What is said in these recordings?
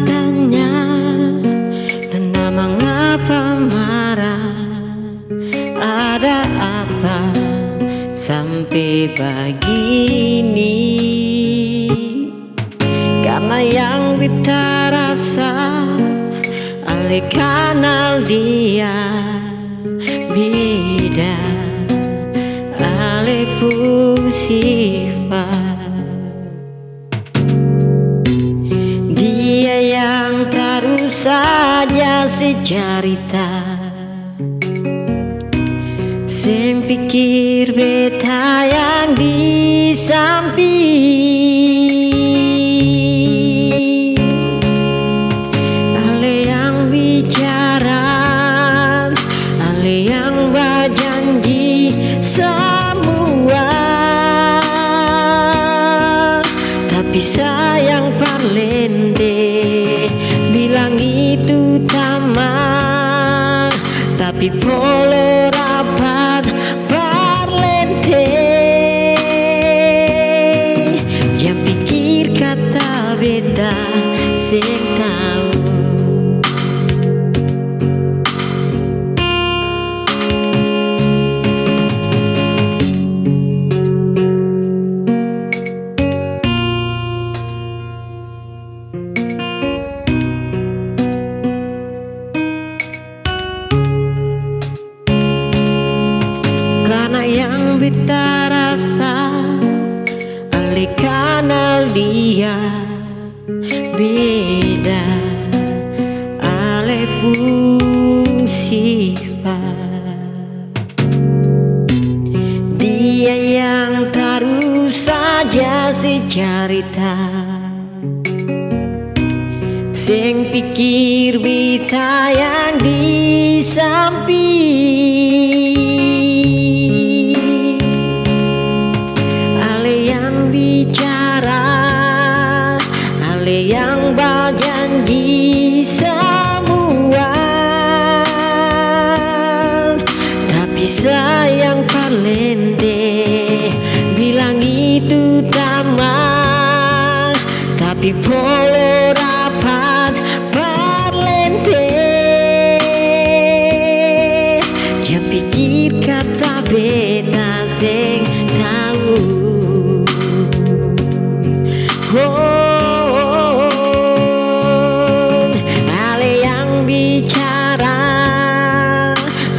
tanya, Nana mengapa marah? Ada apa sampai begini? Karena yang kita rasa oleh kanal dia beda, oleh pun sifat dia yang terus saja secerita. Sem pikir beta yang di samping, ale yang bicara, ale yang berjanji semua. Tapi sayang parlente bilang itu tamak, tapi polo rapat parlente. Dia pikir kata beta sing tahu. Karena yang beta rasa oleh kanal dia beda, oleh pun sifat dia yang terus saja secerita. Sing pikir beta yang di samping, ale yang bicara, ale yang berjanji semua. Tapi sayang parlente bilang itu tamak, tapi polo rapat parlente. Dia pikir kata beta sing tahu. Ale yang bicara,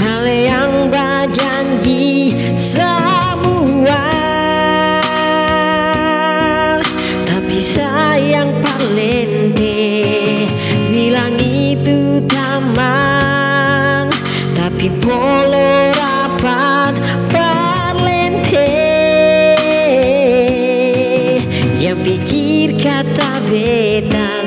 ale yang berjanji semua. Tapi sayang parlente bilang itu tamak, tapi polo rapat parlente. Dia pikir kata beta